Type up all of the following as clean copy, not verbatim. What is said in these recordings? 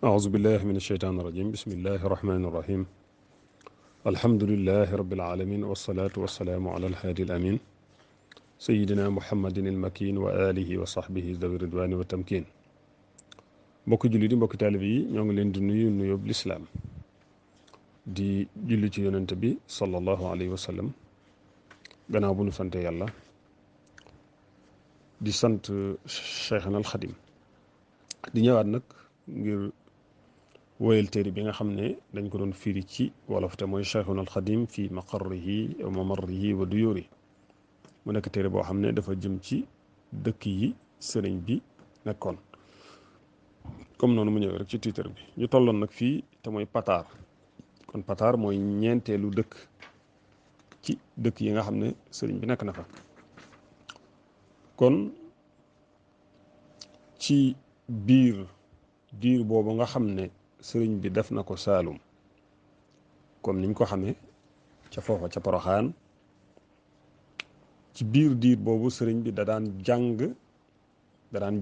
أعوذ بالله من الشيطان الرجيم بسم الله الرحمن الرحيم الحمد لله رب العالمين والصلاة والسلام على الهادي الأمين سيدنا محمد المكين وآله وصحبه ذوي الرضوان والتمكين mbokki jullit yi mbokki taalib yi ñoo ngi leen di nuyu nuyób lislaam di julli ci yonent bi sallallahu alayhi wa sallam gannaaw bu ñu sante yàlla di sant Cheikhna al Xadim di ñëwaat nag ngir woyal téere bi nga xam ne dañ ko doon firi ci wolof te mooy Cheikhuna al Xadim fi maqarrihi wa mamarrihi wa duyuri mu nekk téere boo xam ne dafa jëm ci dëkk yi sëriñ bi nekkoon comme noonu mu ñëwee rek ci titre bi ñu tolloon nag fii te mooy Pataar kon Pataar mooy ñeenteelu dëkk ci dëkk yi nga xam ne sëriñ bi nekk na fa kon ci diir boobu nga xam ne sëriñ bi def na ko Saalum comme niñ ko xamee ca foofa ca Poroxaan ci diir boobu sëriñ bi da daan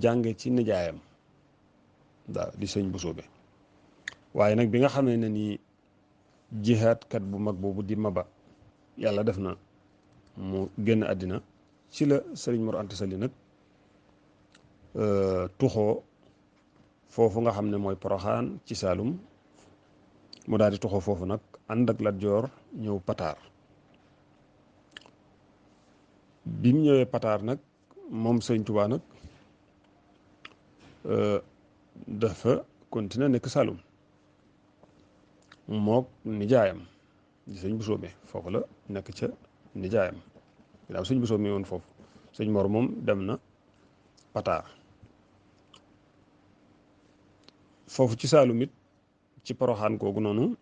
jàng ci nijaayam waaw di sëñ bu soobe waaye nag bi nga xamee ne ni jihaadkat bu mag boobu di Maba yàlla def na mu génn àddina ci la sëriñ Mor Anta Sali nag tuxoo foofu nga xam ne mooy Poroxaan ci Saalum mu daal di tuxoo foofu nag ànd ak Lat Joor ñëw Pataar bi mu ñëwee Pataar nag moom sëñ Tuubaa nag dafa continuer nekk Saalum mook nijaayam di sëñ bu soobe foofu la nekk ca nijaayam ginnaaw sëñ bu soobe mi woon foofu sëñ Mor moom dem na Pataar foofu ci Saalum it ci Poroxaan googu noonu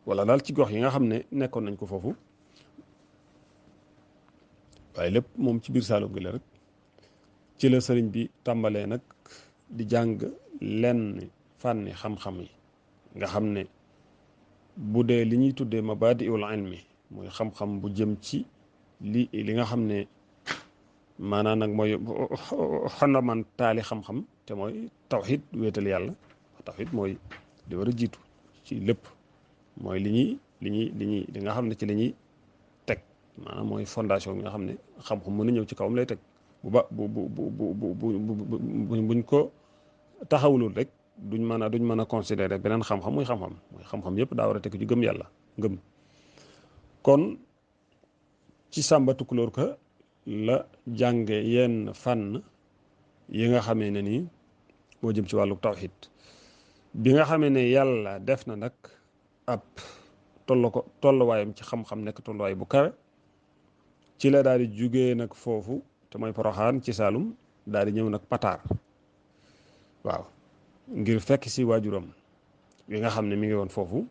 wala daal ci gox yi nga xam ne nekkoon nañ ko foofu waaye lépp moom ci biir Saalum gi la rek ci la sëriñ bi tàmbalee nag di jàng lenn fànni xam-xam yi nga xam ne bu dee li ñuy tuddee mabaadiul ilmi mooy xam-xam bu jëm ci li nga xam ne maanaam nag mooy fondamentaali xam-xam te mooy tawxid wéetal yàlla tawxid mooy di war a jiitu ci lépp mooy li nga xam ne ci la ñuy teg maanaam mooy fondation bi nga xam ne xam-xam mën na ñëw ci kawam lay teg buñ ko taxawulul rek duñ mën a considérer beneen xam-xam mooy xam-xam yëpp daa war a teg ci gëm yàlla ngëm kon ci Sàmba Tukulóor ka la jànge yenn fànn yi nga xamee ne nii moo jëm ci wàllu tawxid bi nga xamee ne yàlla def na nag ab tolluwaayam ci xam-xam nekk tolluwaay bu kawe ci la daal di jugee nag foofu te mooy Poroxaan ci Saalum daal di ñëw nag Pataar waaw ngir fekk si waajuram bi nga xam ne mi ngi woon foofu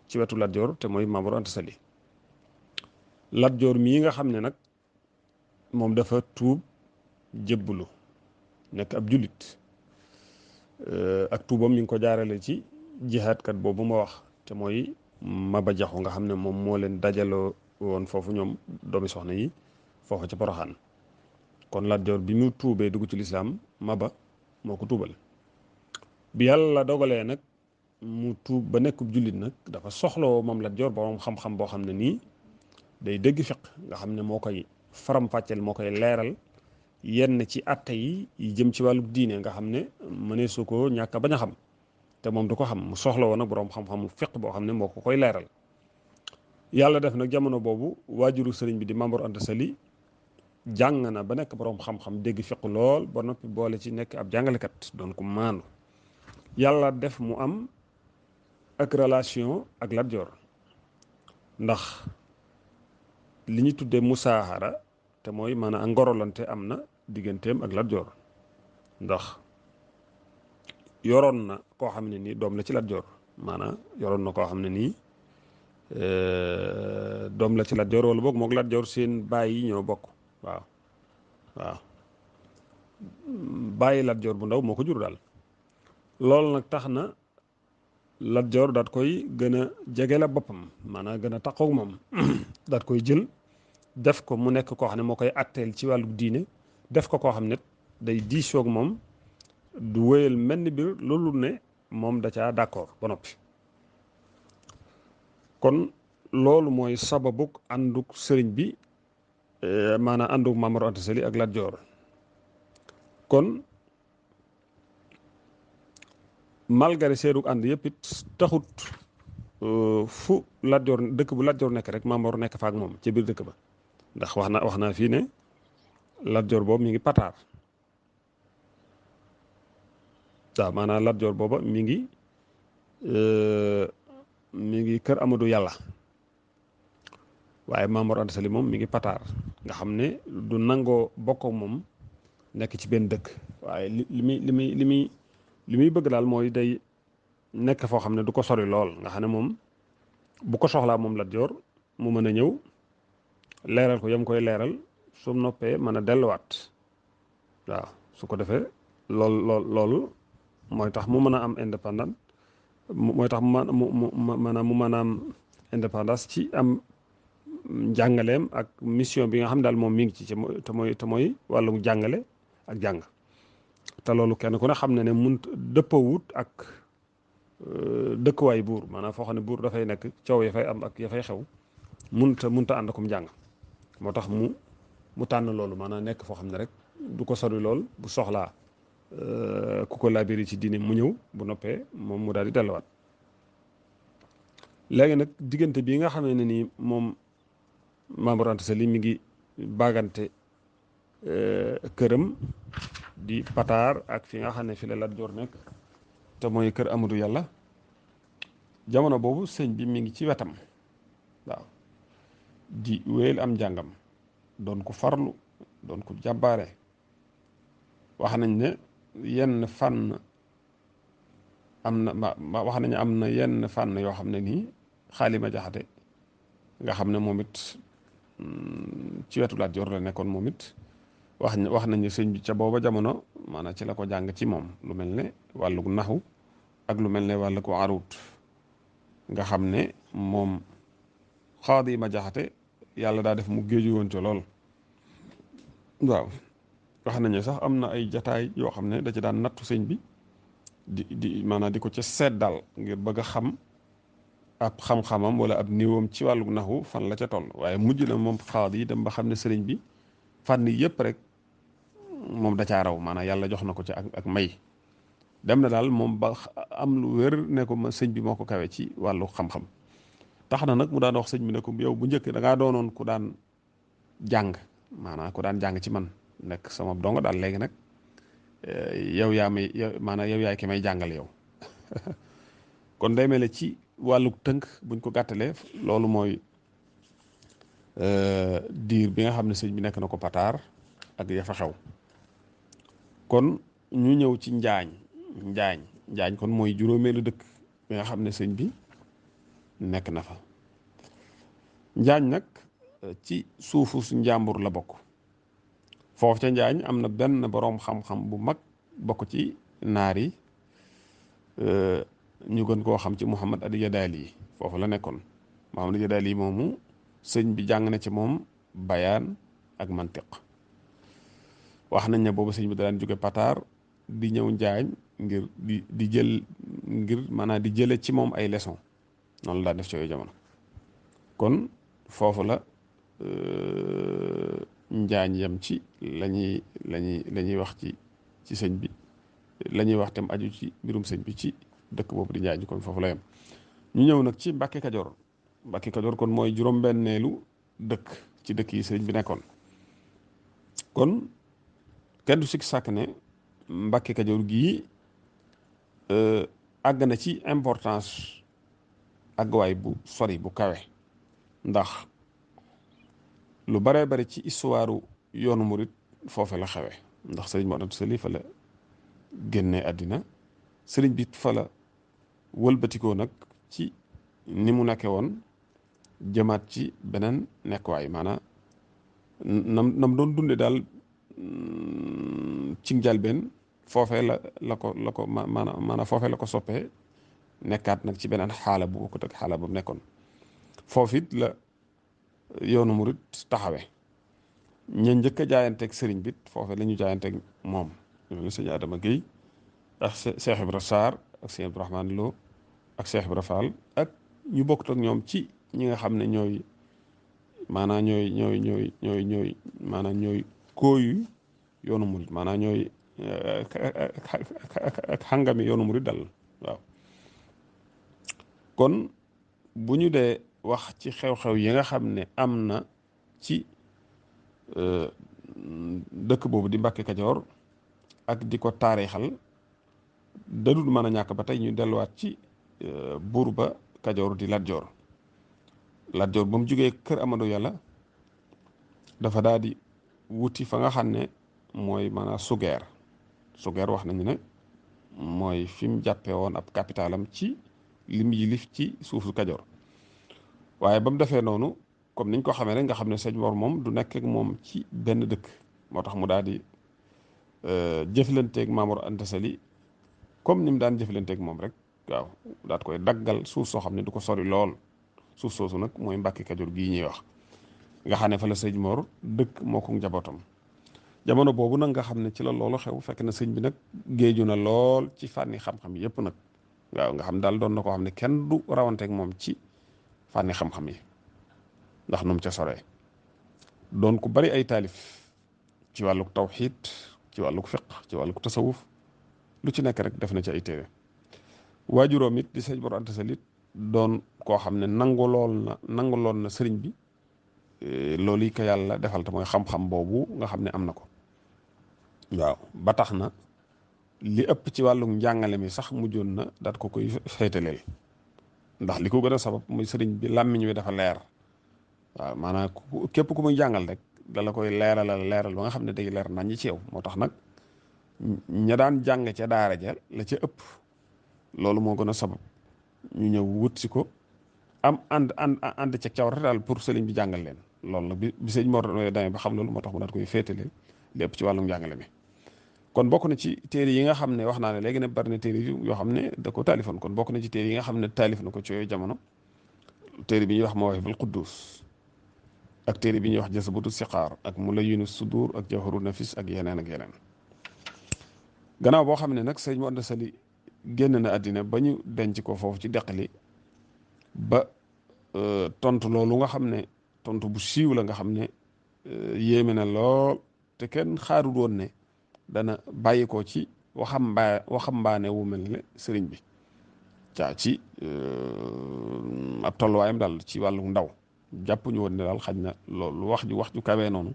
ci wetu Lat Joor te mooy Maam Mor Anta Sali Lat Joor mii nga xam ne nag moom dafa tuub jébbalu nekk ab jullit ak tuubam mi ngi ko jaarale ci jihaadkat boobu ma wax te mooy Maba Jaxu nga xam ne moom moo leen dajaloo woon foofu ñoom doomi soxna yi foofu ci Poroxaan kon Lat Joor bi mu tuubee dugg ci lislaam Maba moo ko tuubal bi yàlla dogalee nag mu tuub ba nekkub jullit nag dafa soxlawoo moom Lat Joor boroom xam-xam boo xam ne nii day dégg fiq nga xam ne moo koy faram-fàcceel moo koy leeral yenn ci atte yi jëm ci wàllu diine nga xam ne mënee su ko ñàkk a bañ a xam te moom du ko xam mu soxla woon nag boroom xam-xamu fiq boo xam ne moo ko koy leeral yàlla def nag jamono boobu waajuru sëriñ bi di Maam Mor Anta Sali jàng na ba nekk boroom xam-xam dégg fiq lool ba noppi boole ci nekk ab jàngalekat doon ko maandu yàlla def mu am ak relation ak Lat Joor ndax li ñu tuddee musaaxara te mooy maanaam ak ngorolante am na digganteem ak Lat Joor ndax yoroon na koo xam ne nii doom la ci Lat Joor maanaam yoroon na koo xam ne nii doom la ci Lat Joor wala boog mook Lat Joor seen baay yi ñoo bokk waaw bàyyi Lat Joor bu ndaw moo ko jur daal loolu nag tax na Lat Joor daat koy gën a jege la boppam maanaam gën a taqoog moom daat koy jël def ko mu nekk koo xam ne moo koy atteel ci wàllu diine def ko koo xam ne day diisoog moom du wéyal mel ni biir loolu ne moom da caa d'accord ba noppi. kon loolu mooy sababuk ànduk sëriñ bi maanaam ànduk Maam Mor Anta Sali ak Lat Joor. kon malgré seeduk ànd yëpp it taxut fu Lat Joor dëkk bu Lat Joor nekk rek Maam Mor nekk fa ak moom ci biir dëkk ba, ndax wax naa fii ne Lat Joor boobu mi ngi Pataar. waaw maanaam Lat Joor booba mi ngi kër Amadou Yàlla, waaye Maam Mor Anta Sali moom mi ngi Pataar, nga xam ne du nangoo bokk ak moom nekk ci benn dëkk. waaye li muy bëgg daal mooy day nekk foo xam ne du ko sori lool, nga xam ne moom bu ko soxlaa moom Lat Joor mu mën a ñëw leeral ko yam koy leeral, su noppee mën a delluwaat. waaw su ko defee loolu mooy tax mu mën a am indépendant, mooy tax mu mën a am indépendance ci am njàngaleem ak mission bi nga xam daal moom mi ngi ci te mooy wàllu jàngale ak jàng. te loolu kenn ku ne xam ne ne mun dëppawut ak dëkkuwaay buur, maanaam foo xam ne buur dafay nekk coow ya fay am ak ya fay xew munta ànd akum jàng. moo tax mu tànn loolu, maanaam nekk foo xam ne rek du ko sori lool, bu soxlaa ku ko laabiri ci diine mu ñëw, bu noppee moom mu daal di delluwaat. léegi nag diggante bii nga xamee ne nii moom Maam Mor Anta Sali mi ngi bagante këram di Pataar ak fi nga xam ne fi la Lat Joor nekk te mooy kër Amadou Yàlla, jamono boobu sëñ bi mi ngi ci wetam. waaw di wéyal am njàngam, doon ko farlu, doon ko jàbbaare. wax nañ ne yenn fànn am na wax nañ am na yenn fànn yoo xam ne nii Xaalima Jaxate nga xam ne moom it ci wetu Lat Joor la nekkoon moom it wax nañ ne sëñ bi ca booba jamono maanaam ci la ko jàng ci moom lu mel ne wàllu naxu ak lu mel ne wàllu ko arut, nga xam ne moom Xaalima Jaxate yàlla daa def mu géeju woon ci lool. waaw wax nañu sax am na ay jataay yoo xam ne da ci daan nattu sëñ bi di maanaam di ko ca seet daal ngir bëgg a xam ab xam-xamam wala ab niwam ci wàllu naxu fan la ca toll. waaye mujj na moom xaad yi dem ba xam ne sëriñ bi fànn yëpp rek moom da caa raw, maanaam yàlla jox na ko ci ak may. dem na daal moom ba am lu wér ne ko ma sëñ bi moo ko kawe ci wàllu xam-xam. tax na nag mu daan wax sëñ bi ne ko yow bu njëkk da ngaa doonoon ku daan jàng, maanaam ku daan jàng ci man nekk sama dongo daal, léegi nag yow yaay ki may jàngal yow. kon day mel ne ci wàllu tënk buñ ko gàttalee loolu mooy diir bi nga xam ne sëñ bi nekk na ko Pataar ak ya fa xew. kon ñu ñëw ci njaañ kon mooy juróomeelu dëkk bi nga xam ne sëñ bi nekk na fa. njaañ nag ci suufu su njàmbur la bokk. foofu ca njaañ am na benn boroom xam-xam bu mag bokk ci naar yi, ñu gën koo xam ci Muhammad Adi Yadaali, foofu la nekkoon. Muhammad Adi Yadaali moomu sëñ bi jàng na ci moom bayaan ak mantiq. wax nañ ne boobu sëñ bi daan jóge Pataar di ñëw njaañ ngir di jël ngir maanaam di jële ci moom ay leçon, noonu la daan def ci yooyu jamono. kon foofu la njaañ yam ci lañuy wax ci sëñ bi, la ñuy wax tam aju ci mbirum sëñ bi ci dëkk boobu di njaañ, kon foofu la yam. ñu ñëw nag ci Mbàkke Kajoor. Mbàkke Kajoor kon mooy juróom-benneelu dëkk ci dëkk yi sëñ bi nekkoon. kon kenn du sikk sàkk ne Mbàkke Kajoor gii àgg na ci importance àgguwaay bu sori bu kawe, ndax lu baree bari ci histoire yoonu murit foofe la xewe. ndax sëriñ Mor Anta Sali fa la génnee àddina, sëriñ bi fa la wëlbatikoo nag ci ni mu nekke woon jëmaat ci beneen nekkuwaay, maanaam nam doon dunde daal ci njalbeen foofee la ko maanaam foofee la ko soppee nekkaat nag ci beneen xaala bu bokkut ak xaala bu nekkoon. foofu it la yoonu murit taxawe. ña njëkk a jaayanteeg sëriñ bit foofee la ñu jaayanteeg moom, ñu sëñ Adama Guèye ak Cheikh Ibra Sarr ak sëñ Abdourahmane Lo ak Cheikh Ibra Fall ak ñu bokkut ak ñoom ci ñi nga xam ne ñooy maanaam ñooy maanaam ñooy kooyu yoonu murit maanaam ñooy ak xàngami yoonu murit dal waaw. kon bu ñu dee wax ci xew-xew yi nga xam ne am na ci dëkk boobu di Mbàkke Kajoor ak di ko taarixal dadul mën a ñàkk ba tey ñu delluwaat ci buur ba Kajoor di Lat Joor. Lat Joor ba mu jógee kër Amadou Yàlla dafa daal di wuti fa nga xam ne mooy maanaam Sugeer wax nañu ne mooy fi mu jàppee woon ab capitalam ci lim yilif ci suufu Kajoor. waaye ba mu defee noonu comme niñ ko xamee rek nga xam ne sëñ Mor moom du nekk ak moom ci benn dëkk moo tax mu daal di jëflanteeg Maamor Anta Sali comme ni mu daan jëflanteeg moom rek waaw daat koy daggal suuf soo xam ne du ko sori lool suuf soosu nag mooy Mbàkke Kajoor gii ñuy wax nga xam ne fa la sëñ Mor dëkk moo ko njabootam. jamono boobu nag nga xam ne ci la loolu xew fekk na sëñ bi nag géeju na lool ci fànni xam-xam yëpp nag waaw nga xam daal doon na koo xam ne kenn du rawanteeg moom ci fànni xam-xam yi ndax nu mu ca soree doon ku bari ay taalif ci wàlluk tawxiid ci wàlluk fiq ci wàlluk tasawuf lu ci nekk rek def na ci ay téere. waajuróom it di sëñ Mor Anta Sali doon koo xam ne nanguloon na sëriñ bi loolu yi ko yàlla defal te mooy xam-xam boobu nga xam ne am na ko waaw ba tax na li ëpp ci wàlluk njàngale mi sax mujjoon na daat ko koy féetaleel ndax li ko gën a sabab muy sëriñ bi làmmiñ wi dafa leer waaw maanaam képp ku muy jàngal rek dala koy leeral ba nga xam ne day leer nañ ci yow moo tax nag ña daan jàng ca daara ja la ca ëpp loolu moo gën a sabab ñu ñëw wut si ko am ànd ca cawarte daal pour sëriñ bi jàngal leen loolu nag bi sëñ Mor demee ba xam loolu moo tax mu daat koy féetaleel li ëpp ci wàllum njàngale mi. kon bokk na ci téere yi nga xam ne wax naa ne léegi ne bari na téere yoo xam ne da ko taalifoon kon bokk na ci téere yi nga xam ne taalif na ko ci yooyu jamono téere bi ñuy wax Mawaahibul Quddus ak téere bi ñuy wax Jasbatu Siqaar ak Mulayyinu Sudur ak Jawharu Nafis ak yeneen ak yeneen. gannaaw boo xam ne nag sëñ Mor Anta Sali génn na àddina ba ñu denc ko foofu ci Deqali ba tontu loolu nga xam ne tontu bu siiw la nga xam ne yéeme na lool te kenn xaarul woon ne dana bàyyi ko ci waxambaane wu mel ne sëriñ bi caa ci ab tolluwaayam daal ci wàllu ndaw jàpp ñu woon ne daal xaj na loolu wax ju kawee noonu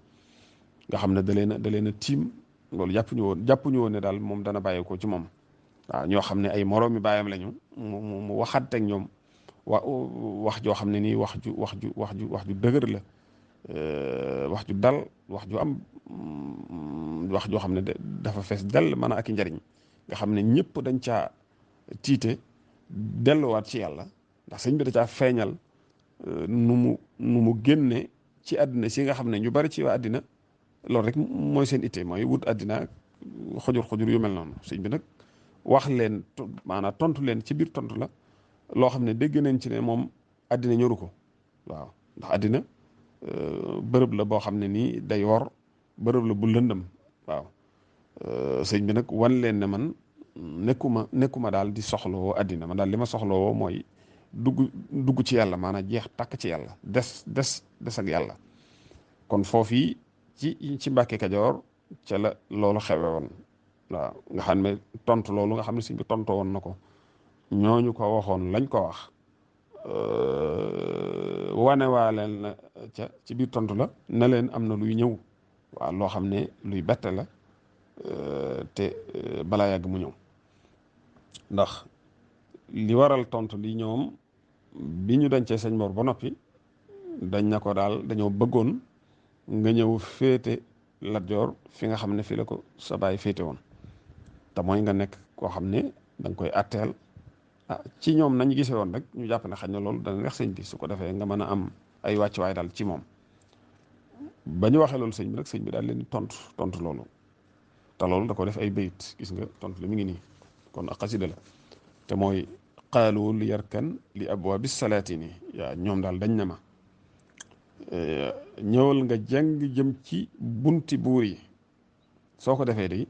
nga xam ne da leen a tiim loolu jàpp ñu woon ne daal moom dana bàyyi ko ci moom waaw ñoo xam ne ay moroomi baayam lañu mu waxaat ak ñoom wax joo xam ne nii wax ju dëgër la wax ju dal wax ju am wax joo xam ne dafa fees dell mën a ak i njariñ nga xam ne ñëpp dañ caa tiite delluwaat ci yàlla ndax sëñ bi da caa feeñal nu mu génne ci àddina si nga xam ne ñu bari ci waa àddina loolu rek mooy seen itte mooy wut àddina xujur yu mel noonu sëñ bi nag wax leen maanaam tontu leen ci biir tontu la loo xam ne dégg nañ ci ne moom àddina ñoru ko waaw ndax àddina bërëb la boo xam ne nii day wor bërëb la bu lëndëm waaw sëñ bi nag wan leen ne man nekkuma daal di soxlawoo àddina man daal li ma soxlawoo mooy dugg ci yàlla maanaam jeex takk ci yàlla des ak yàlla kon foofii ci Mbàkke Kajoor ca la loolu xewe woon waaw nga xam ne tontu loolu nga xam ne sëñ bi tontoo woon na ko ñooñu ko waxoon lañ ko wax wane waa leen na ci biir tontu la ne leen am na luy ñëw waaw loo xam ne luy bette la te balaa yàgg mu ñëw ndax li waral tontu li ñoom bi ñu dencee sëñ Mor ba noppi dañ na ko daal dañoo bëggoon nga ñëw féete Lat Joor fi nga xam ne fi la ko sa baay féete woon te mooy nga nekk koo xam ne da nga koy atteel ci ñoom nañ gisee woon rek ñu jàpp ne xañ na loolu dana neex sëñ bi su ko defee nga mën a am ay wàccuwaay daal ci moom ba ñu waxee loolu sëñ bi nag sëñ bi daal leen di tontu loolu te loolu da ko def ay bayit gis nga tontu la mi ngi nii kon ak xasida la te mooy qaalu li yarkan li abwaabi salaatini yaa ñoom daal dañ ne ma ñëwal nga jàng jëm ci bunti buur yi soo ko defee day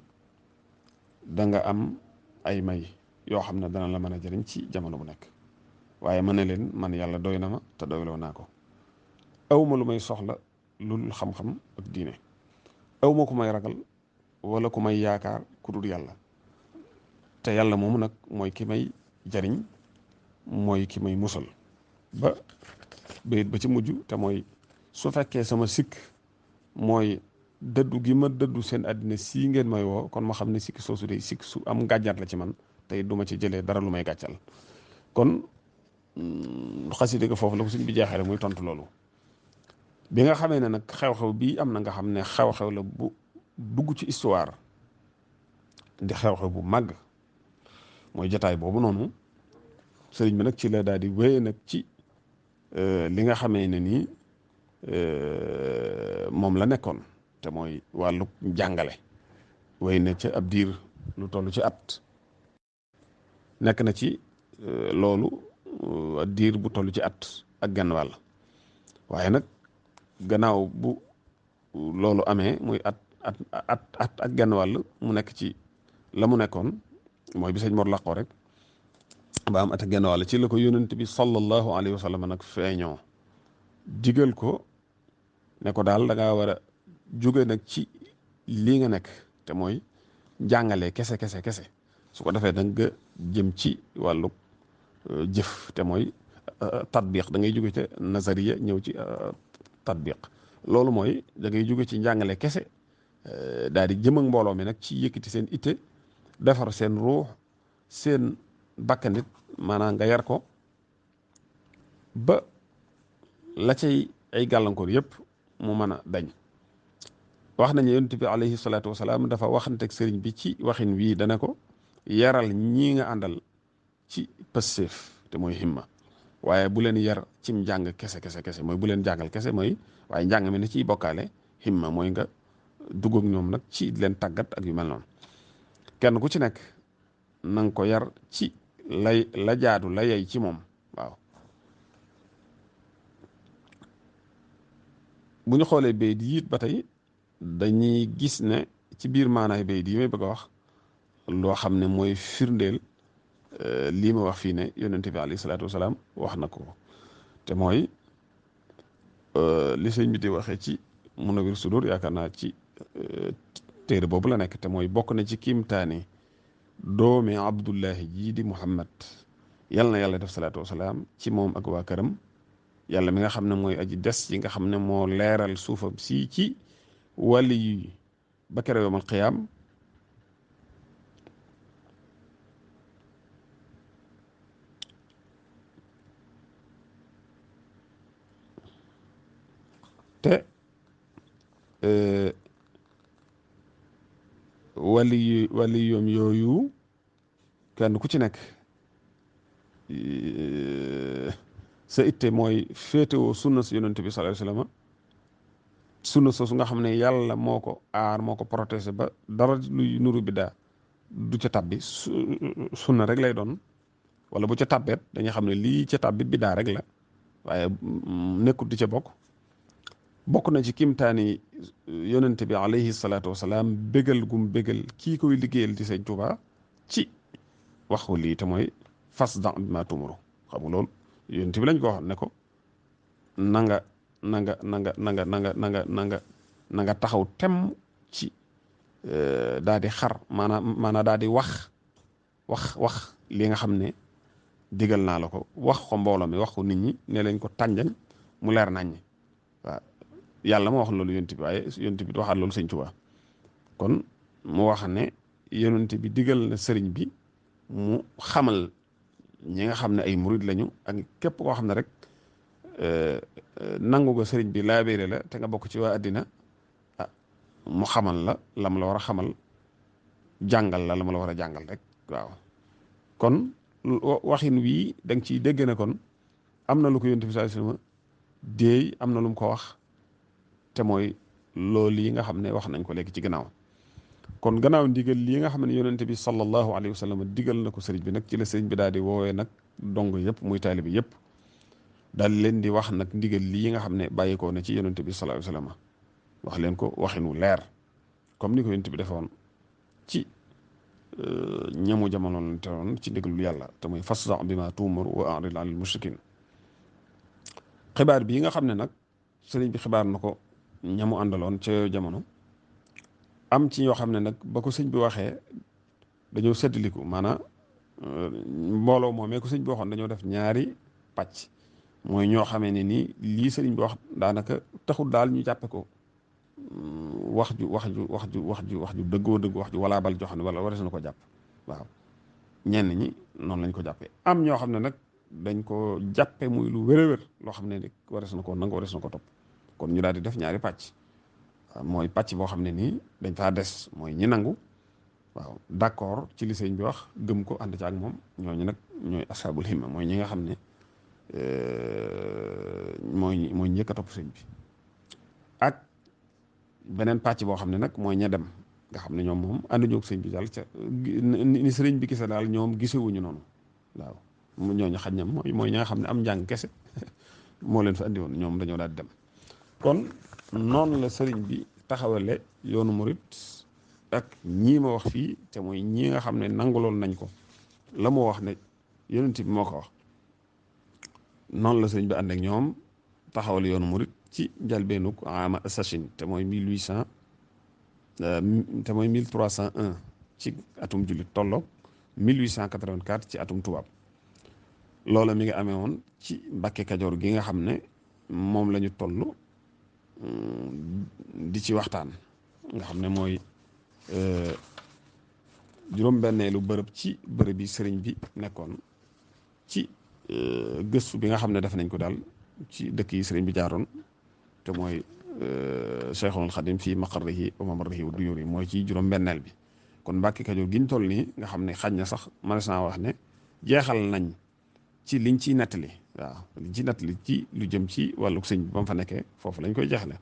da nga am ay may yoo xam ne dana la mën a jëriñ ci jamono bu nekk waaye mën na leen man yàlla doy na ma te doyloo naa ko awma lu may soxla lul xam-xam ak diine awma ku may ragal wala ku may yaakaar ku dul yàlla te yàlla moomu nag mooy ki may jariñ mooy ki may musal ba bayit ba ci mujj te mooy su fekkee sama sikk mooy dëddu gi ma dëddu seen àddina sii ngeen may woo kon ma xam ne sikk soosu de sikk su am gàjjaat la ci man tey duma ci jëlee dara lu may gàccal kon xasida ga foofu la ko suñ bi jeexee rek muy tontu loolu bi nga xamee ne nag xew-xew bii am na nga xam ne xew-xew la bu dugg ci histoire di xew-xew bu màgg mooy jataay boobu noonu sëriñ bi nag ci la daal di wéye nag ci li nga xamee ne nii moom la nekkoon te mooy wàllu jàngale wéy na ca ab diir lu toll ci at nekk na ci loolu diir bu toll ci at ak genn wàll waaye nag gannaaw bu loolu amee muy at ak genn wàll mu nekk ci la mu nekkoon mooy bi sëñ Mor laqoo rek ba am at ak genn wàll ci la ko yónnent bi sallallahu alayhi wa sallam nag feeñoo digal ko ne ko daal da ngaa war a jóge nag ci lii nga nekk te mooy jàngale kese su ko defee da nga jëm ci wàllu jëf te mooy tatbiq da ngay jóge ci nazariya ñëw ci tatbiq loolu mooy da ngay jóge ci njàngale kese daal di jëm ak mbooloo mi nag ci yëkkati seen itte defar seen ruux seen bakkanit maanaam nga yar ko ba la cay ay gàllankoor yëpp mu mën a dañ wax nañu yonent bi alayhi salaatu wasalaam dafa waxanteeg sëriñ bi ci waxin wii dana ko yaral ñii nga àndal ci pësseef te mooy himma waaye bu leen yar cim njàng kese mooy bu leen jàngal kese mooy waaye njàng mi ne ciy bokkaale himma mooy nga dugg ak ñoom nag ci leen tàggat ak yu mel noonu kenn ku ci nekk na nga ko yar ci la jaadu la yey ci moom waaw bu ñu xoolee bayt yi it ba tey dañuy gis ne ci biir maanaay bayt yi may bëgg a wax loo xam ne mooy firndeel lii ma wax fii ne yonent bi alayhi salaatu wasalaam wax na ko te mooy li sëñ bi di waxee ci Munawwir Sudur yaakaar naa ci téere boobu la nekk te mooy bokk na ci kiimtaani doomi Abdullahi jii di Muhammad yal na yàlla def salaatu wasalaam ci moom ak waa këram yàlla mi nga xam ne mooy aji des yi nga xam ne moo leeral suufam sii ci wàlli yi ba kere yawmal qiyaam te wàlli yoom yooyu kenn ku ci nekk sa itte mooy féetewoo sunna si yonent bi sallallahu alayhi wasallam sunna soosu nga xam ne yàlla moo ko aar moo ko protégé ba dara luy nuru biddaa du ca tabbi sunna rek lay doon wala bu ca tabbeet dañuy xam ne lii ca tabbi biddaa rek la waaye nekkut di ca bokk na ci kimtaani yonent bi alayhi salaatu wasalaam bégal gum bégal kii koy liggéeyal di sëñ Tuubaa ci waxu lii te mooy fasda' bimaa tu'maru xam nga loolu yonent bi lañ ko wax ne ko na nga taxaw tem ci daa di xar maanaam daa di wax li nga xam ne digal naa la ko wax ko mbooloo mi wax ko nit ñi ne lañ ko tànjañ mu leer nañ waaw yàlla moo wax loolu yonent bi waaye yonent bi waxaat loolu sëñ Tuubaa kon mu wax ne yonent bi digal na sëriñ bi mu xamal ñi nga xam ne ay murid lañu ak képp koo xam ne rek nangu nga sëriñ bi laabéere la te nga bokk ci waa àddina mu xamal la lam la war a xamal jàngal la lam la war a jàngal rek waaw kon waxin wii da nga ciy dégg ne kon am na lu ko yonent bi sallallahu alayhi wasallam déey am na lu mu ko wax te mooy loolu yi nga xam ne wax nañ ko léegi ci gannaaw kon gannaaw ndigal lii nga xam ne yonent bi sallallahu alayhi wasallam digal na ko sëriñ bi nag ci la sëriñ bi daal di woowee nag dong yëpp muy taalibe yëpp daal leen di wax nag ndigal lii nga xam ne bàyyikoo na ci yonent bi sallallahu alayhi wasallam wax leen ko waxinu leer comme ni ko yonent bi defoon ci ñamu jamono te woon ci ndigalul yàlla te muy fasda' bimaa tu'mar wa a'rid 'anil mushrikiin. xibaar bii nga xam ne nag sëriñ bi xibaar na ko ñamu àndaloon ca jamono am ci ñoo xam ne nag ba ko sëñ bi waxee dañoo séddaliku maanaam mbooloo moomee ko sëñ bi waxoon dañoo def ñaari pàcc. mooy ñoo xamee ne nii lii sëriñ bi wax daanaka taxul daal ñu jàppe ko wax ju dëggoo dëgg wax ju walaa bal joo xam ne wala warees na ko jàpp. waaw ñenn ñi noonu lañ ko jàppee am ñoo xam ne nag dañ ko jàppe muy lu wér-wér loo xam ne ni warees na ko nangu warees na ko topp. kon ñu daal di def ñaari pàcc. waaw mooy pàcc boo xam ne nii dañ faa des mooy ñi nangu waaw d'accord ci li sëriñ bi wax gëm ko ànd ci ak moom ñooñu nag ñooy ashabul himma mooy ñi nga xam ne mooy njëkk a topp sëñ bi. ak beneen pàcc boo xam ne nag mooy ña dem nga xam ne ñoom moom ànduñu ak sëñ bi daal ca ni sëriñ bi gise daal ñoom gisewuñu noonu. waaw ñooñu xaj na mooy ñi nga xam ne am njàng kese moo leen fa andi woon ñoom dañoo daal di dem. kon noonu la sëriñ bi taxawale yoonu murit ak ñii ma wax fii te mooy ñii nga xam ne nanguloon nañ ko la moo wax ne yonent bi moo ko wax. noonu la sëriñ bi ànd ak ñoom taxawal yoonu murit ci njalbeenug ama sachin te mooy 1800 te mooy 1301 ci atum jullit tolloog 1884 ci atum tubaab. loola mi ngi amee woon ci Mbàkke Kajoor gi nga xam ne moom la ñu toll di ci waxtaan nga xam ne mooy juróom-benneelu bërëb ci bërëb bi sëriñ bi nekkoon ci gëstu bi nga xam ne def nañ ko daal ci dëkk yi sëriñ bi jaaroon te mooy Cheikhul Khadim fii maqarrihi wa mamarrihi wa duyuri mooy ci juróom-benneel bi. kon Mbàkke Kajoor gi ñu toll nii nga xam ne xaj na sax mënees naa wax ne jeexal nañ ci liñ ciy nettali. waaw liñ ciy nettali ci lu jëm ci wàllug sëñ bi ba mu fa nekkee foofu lañ koy jeexale.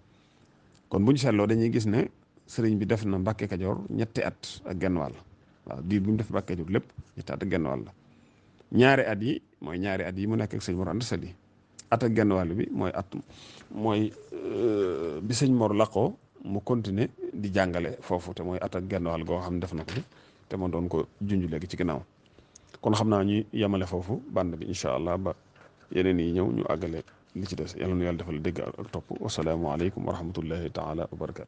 kon bu ñu seetloo dañuy gis ne sëriñ bi def na Mbàkke Kajoor ñetti at ak genn wàll. waaw diir bi mu def Mbàkke Kajoor lépp ñetti at ak genn wàll. ñaari at yi mooy ñaari at yi mu nekk ak sëñ Mor Anta Sali at ak genn wàll bi mooy bi sëñ Mor laqoo mu continuer di jàngale foofu te mooy at ak genn wàll goo xam ne def na ko te ma doon ko junj léegi ci ginnaaw. kon xam naa ñu yemale foofu bànd bi incha allah ba yeneen yi ñëw ñu àggale li ci des yàlla nu yàlla defal dégg ak topp wasalaamualeykum wa rahmatullahi taala wa barakatu